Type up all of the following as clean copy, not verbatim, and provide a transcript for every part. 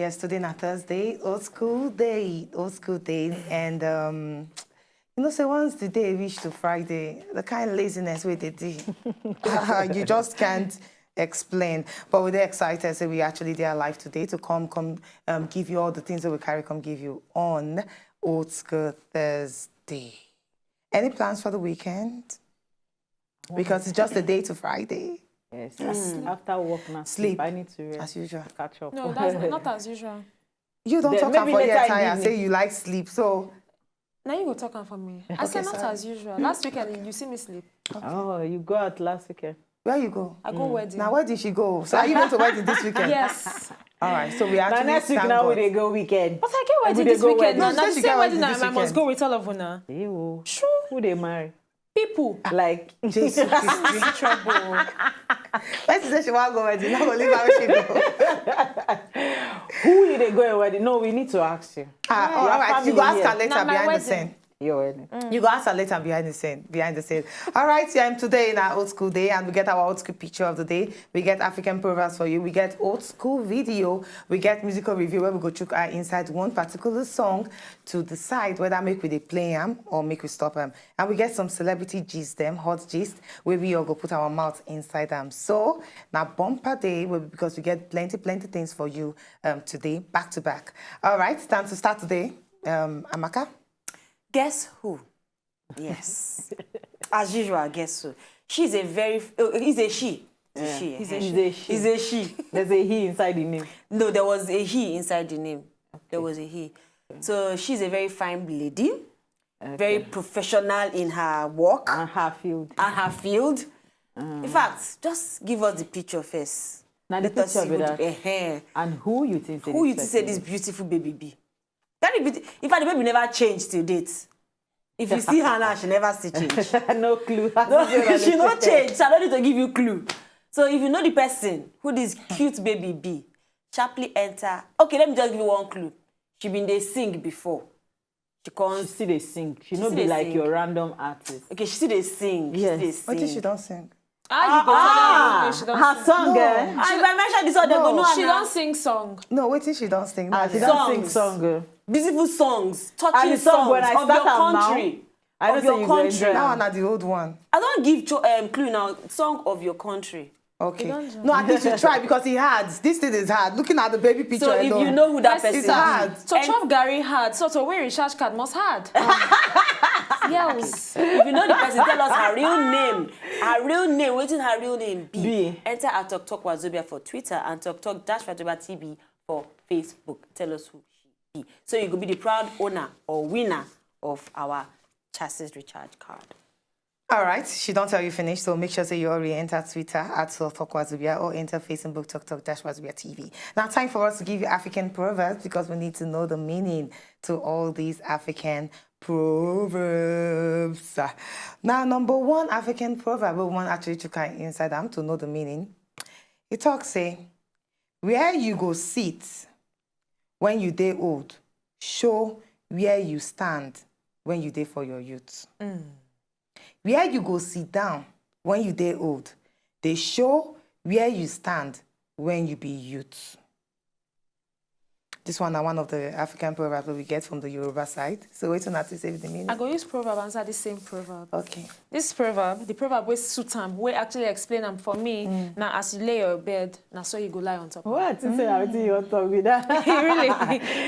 Yes, today na Thursday, old school day, and you know, so once the day reach to Friday, the kind of laziness we they do, you just can't explain. But we're excited, so we actually they are live today to come give you all the things that we carry, come give you on Old School Thursday. Any plans for the weekend? Because it's just a day to Friday. Yes. After work now, sleep. I need to rest. As usual. Catch up. No, that's not as usual. You don't talk for your time. Say you like sleep, so. Now you go talking for me. I said not as usual. Last weekend you see me sleep. Okay. Oh, you go out last weekend. Where you go? I go wedding. Now where did she go? So are you going to wedding this weekend? Yes. All right. So we actually. Now next week now we go weekend. But I get wedding this weekend. No, now the same wedding I must go with all of them. Ew. Sure. Who they marry? People. Like Jesus Christ. Trouble. Let's say she want to go wedding. Now we'll leave her where she go. Who did they go a wedding? No, we need to ask you. All right. You go ask her later behind the scene. Your wedding. You go ask her later behind the scene. All right, today in our old school day, and we get our old school picture of the day. We get African proverbs for you. We get old school video. We get musical review where we go check our inside one particular song to decide whether make we play them or make we stop them. And we get some celebrity gist them, hot gist, where we all go put our mouth inside them. So now bumper day, because we get plenty things for you today, back to back. All right, time to start today. Amaka. Guess who? Yes. As usual, guess who? She's a very... he's a she. Yeah. She. He's a she. He's a she. There's a he inside the name. No, there was a he inside the name. Okay. There was a he. Okay. So she's a very fine lady. Okay. Very professional in her work. And her field. In fact, just give us the picture first. Now the picture of that. And who you think this beautiful baby be? In fact, the baby never changed till date. If you see her now, she never see change. No clue. No, she not change. So I don't need to give you clue. So if you know the person who this cute baby be, sharply enter. Okay, let me just give you one clue. She been they sing before. She still they sing. She not be like your random artist. Okay, she still they sing. Yes. What did she don't sing? Her song, If I mention this one, they go no. She don't sing song. No, wait till she don't sing. She don't sing song. Beautiful songs, touching songs of your country. I don't think you go enjoy. Now I'm at the old one. I don't give clue now. Song of your country. Okay. No, I think you try because he hard. This thing is hard. Looking at the baby picture so alone. If you know who that person is, it's hard. So Chop Gary hard. So where recharge card must hard. Yes. If you know the person, tell us her real name. Her real name. What is her real name? B. Enter at Tok Wazobia for Twitter and Tok Wazobia TV for Facebook. Tell us who she be. So you could be the proud owner or winner of our chassis recharge card. All right, she don't tell you finish, so make sure that you already enter Twitter at Tok Wazobia or enter Facebook Tok Wazobia TV. Now, time for us to give you African proverbs because we need to know the meaning to all these African proverbs. Now, number one African proverb, we want actually to kind inside them to know the meaning. It talks say, where you go sit when you dey old, show where you stand when you dey for your youth. Where you go sit down when you dey old, they show where you stand when you be youth. This one is one of the African proverbs that we get from the Yoruba side. So wait till to say the meaning. I go use proverb answer the same proverb. Okay. This proverb, the proverb will suit them, will actually explain them for me. Now as you lay your bed, now so you go lie on top. What? You say everything you want to talk with that? Really?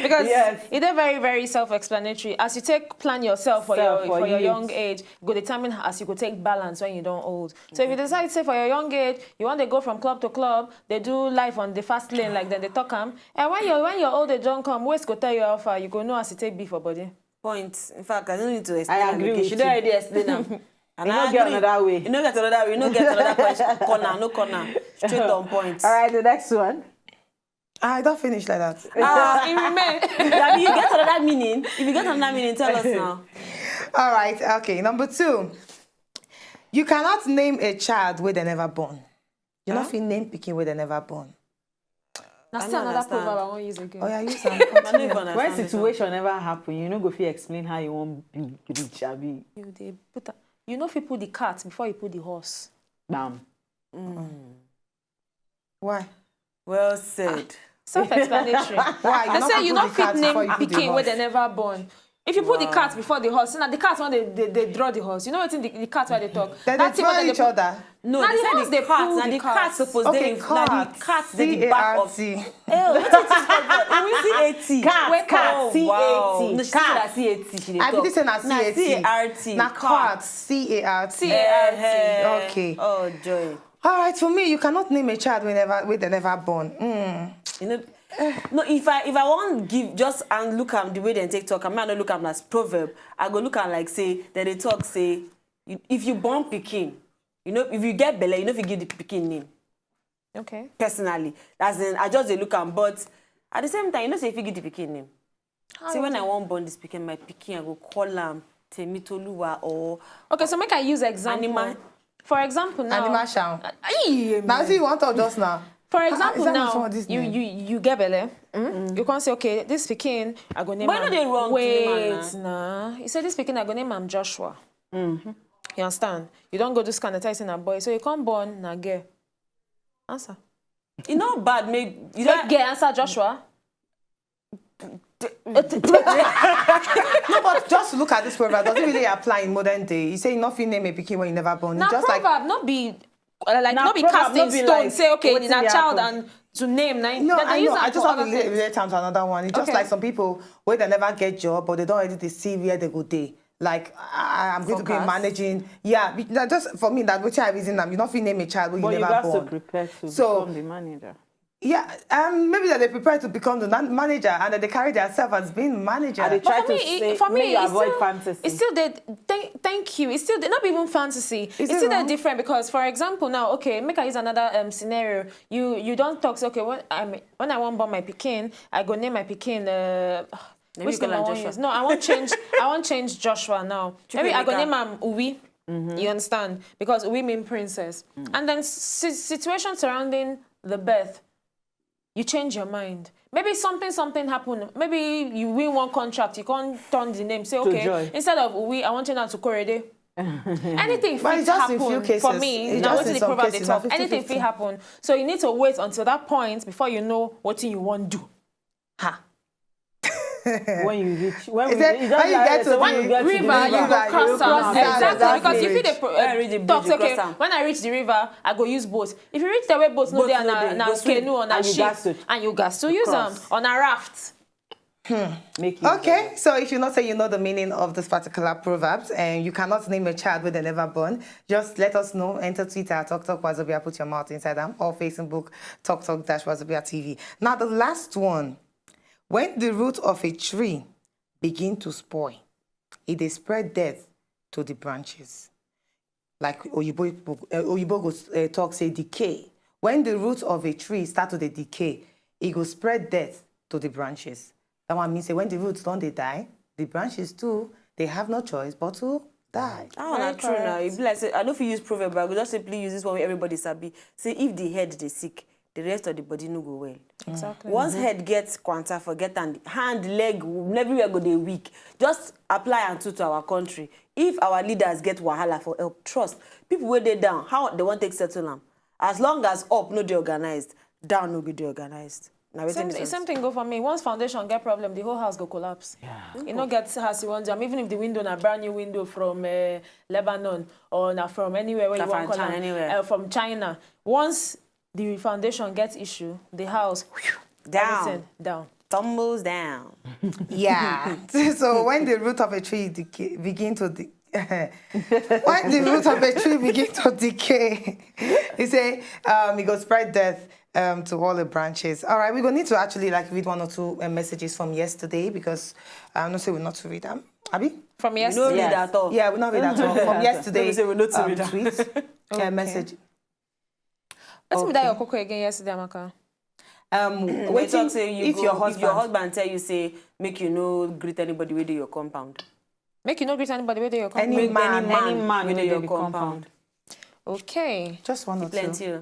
Because it's very, very self-explanatory. As you plan yourself for your young age, go determine as you go take balance when you don't old. So if you decide, say for your young age, you want to go from club to club, they do life on the fast lane like then they talk them. And when you're old, they don't come. Waste go tell you how far you go know as you take B for body. Point. In fact, I don't need to explain. I agree with you. She don't already explain them. And you don't get another way. You don't get another way. You don't get another question. Corner, no corner. Straight on point. All right, the next one. I don't finish like that. It remains. I mean, you get another meaning. If you get another meaning, tell us now. All right. Okay. Number two. You cannot name a child where they never born. You know if you name picking where they never born. That's still another proverb I won't use again. Oh, yeah, use that. When situation never happen, you know, go fi explain how you want be rich, abi. You know if you put the cat before you put the horse. Bam. Why? Well said. Self-explanatory. Why? You They not say you put not the fit cat name before you put the pikin where horse. they never born. If you put the cat before the horse, now the cat when they draw the horse. You know what's in the cat where they talk? Then That they thing where tell each put- other. No, Now they the say horse, the they cat. pull Now the the cat. cat supposed Okay, to the cat dey the back of. C-A-R-T. Oh, what is this called? C-A-T. Cat, Oh, C-A-T. wow. No, she said Cat. that C-A-T. She dey I talk. be say na Na C-A-T. C-A-R-T. Na cat. C-A-R-T. Okay. Oh, joy. All right, for me, you cannot name a child when they never born. You know, no. If I want give just and look at the way they take talk, I might not look at them as proverb. I go look at like say that they talk say, if you born pikin, you know, if you get belle, you know if you give the pikin name. Okay. Personally, as in I just dey look am, but at the same time, you know, say if you give the pikin name. See, when I want born this pikin, my pikin, I go call am Temitoluwa or. Okay, so make I use example. Animal. For example, now. Animal sound. Aye, Now, see, you want to just now. For Is example, that now from this name? you get belle. You can't say, okay, this pikin I go name. Why no dey wrong to name am Wait, nah. You say this pikin I go name am Joshua. You understand? You don't go do scan and a boy, so you can't born na girl. Answer. You know, bad make you Make girl answer Joshua. No, but just look at this proverb. Doesn't really apply in modern day. You say nothing name a pikin when you never born. Now It's just proverb not be like Now not be proverb cast in not be stone. like, Say okay, wetin it's a dey child happen? and to name. No, I know. I just want to relate to another one. It's just Okay. like some people where they never get job, but they don't already see where they go day. Like I'm going to be Forecast. managing. Yeah, just for me that which I reason I'm. You not name a child when But you you never got born. to prepare to So- become the manager. Yeah, maybe that they prepare to become the manager and that they carry themselves as being manager. And they try to for say, me, may you it's avoid still, fantasy. It's still that. Thank you. It's still not even fantasy. It's it still that wrong? different because, for example, now, okay, make I use another scenario. You don't talk. Say, okay, when I want born my pikin, I go name my pikin. Which you call name I am want Joshua. use? No, I want change. I want change Joshua now. Maybe I go name him Uwi. You understand? Because Uwi mean princess. And then situation surrounding the birth. You change your mind. Maybe something happened. Maybe you win one contract. You can't turn the name. Say, okay, Joy. instead of we, I want you now to Korede. Anything But fit it's just in happen few cases. for me. It's Now, just what in the some proverb they cases, talk? na 50-50. Anything fit happen. So you need to wait until that point before you know what you want to do. Ha. When you reach, when Is we, it- you when you get to when the you get to the River, you go river, cross you cross am. am. Exactly, because if you Bridge. dey When I reach the talk, bridge, you okay, cross am. when I reach the river, I go use boat. If you reach the way boat no Boat there no dey, na go swim. canoe or na And you ship, gas to and you gas to use them cross. on a raft. make you Okay, so if you not say you know the meaning of this particular proverbs and you cannot name a child when they never born, just let us know. Enter Twitter at TokTok put your mouth inside them, or Facebook TokTok-Wazobia TV. Now the last one, when the root of a tree begin to spoil, it dey spread death to the branches. Like Oyibo go talk say decay. When the root of a tree start to decay, it go spread death to the branches. That one means say when the roots don't they die, the branches too, they have no choice but to die. Ah, not true now. It be like say, I don't feel use proverb, but I go just simply use this one where everybody sabi. Say if the head they sick, the rest of the body no go well. Exactly. Once head gets quanta, forget and hand, leg, everywhere go they weak. Just apply and to our country. If our leaders get wahala for help, trust people where they down. How they want to settle them? As long as up no they organized, down no be they organized. Now Same thing go for me. Once foundation get problem, the whole house go collapse. Yeah. You know, get house you want to. Even if the window na brand new window from Lebanon or na from anywhere where you want to call anywhere. from China. Once the foundation gets issue, the house Down. everything down. Tumbles down. Yeah. So when the root of a tree begin to when the root of a tree begin to decay, he say it go spread death to all the branches. All right, we're gonna need to actually like read one or two messages from yesterday because I'm not saying we're not to read them. Abi? From No yesterday. read at all. Yeah, we're not read at all. From yesterday. Let me say we're not to read them. tweet. Okay. Message. Let's me that your cocoa again yesterday, Amaka. Wait Waiting talk say you if go, your if your husband husband tell you say make you no greet anybody with your compound. Make you no greet anybody where they your Any company. man, any man with wey dey your the compound. Okay. just one or two. Plenty.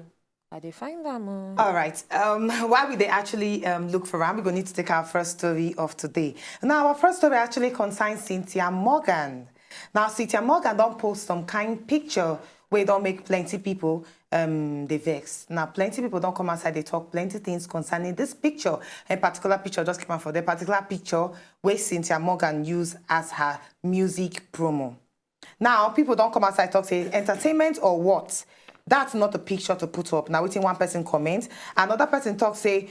I dey find them. All right. Why would they actually look for them? We're going to need to take our first story of today. Now, our first story actually concerns Cynthia Morgan. Now, Cynthia Morgan don't post some kind picture We don't make plenty people they vex. Now, plenty people don't come outside, they talk plenty things concerning this picture. A particular picture just came out for the particular picture where Cynthia Morgan used as her music promo. Now, people don't come outside talk, say, entertainment or what? That's not a picture to put up. Now, waiting one person comment. Another person talk, say,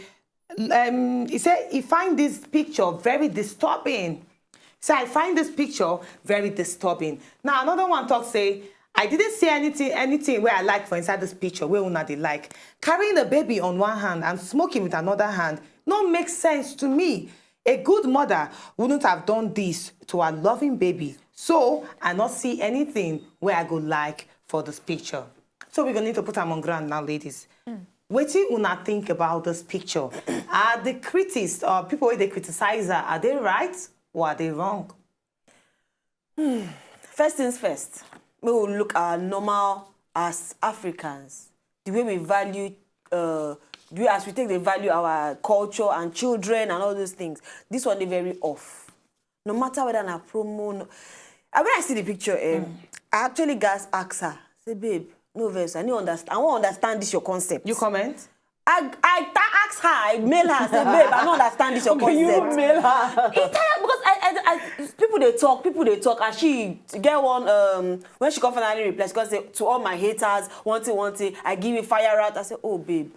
he said, he find this picture very disturbing. So I find this picture very disturbing. Now, another one talk, say, I didn't see anything where I like for inside this picture, where una they like. Carrying a baby on one hand and smoking with another hand no makes sense to me. A good mother wouldn't have done this to a loving baby. So I not see anything where I go like for this picture. So we're gonna need to put them on ground now, ladies. What do you not think about this picture? Are the critics or people where they criticize her, are they right or are they wrong? First things first. We will look at normal as Africans, the way we value, as we take the value our culture and children and all those things. This one is very off. No matter whether I'm a promo, when I see the picture, I actually guys ask her, say, babe, no verse, I want to understand this your concept. You comment? I ask her, I mail her, say, babe, I don't understand this your concept. You mail her. Because people they talk, and she get one, when she come finally reply, she can say, to all my haters, want it, I give you fire out. I say, oh, babe,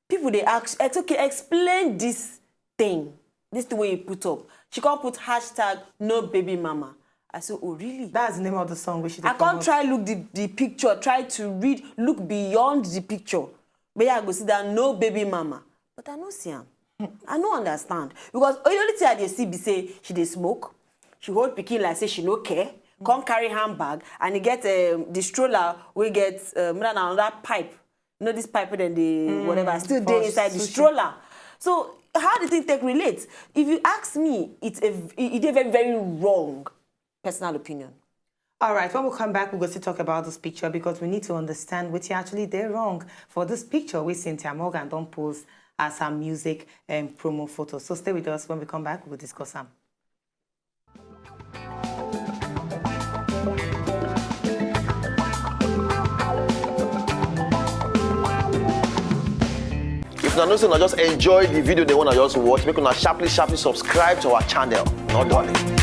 people they ask, it's okay, explain this thing the way you put up. She can't put hashtag no baby mama. I said, oh, really? That's the name of the song. We should. I can't try look the picture, try to look beyond the picture. But yeah, I go see that no baby mama. But I don't see him. I don't understand. Because the only thing I dey see be say she dey smoke, she hold pikin like say she no care, come carry handbag, and he get the stroller, we get another pipe. You know this pipe then the whatever, still there inside the stroller. So how do you think they relate? If you ask me, it's very, very wrong. Personal opinion. All right, when we come back, we're going to talk about this picture because we need to understand what actually they're wrong for this picture with Cynthia Morgan don't post as her music and promo photo. So stay with us. When we come back, we'll discuss them. If you know, just enjoy the video they want to just watch, make una sharply subscribe to our channel. Not darling.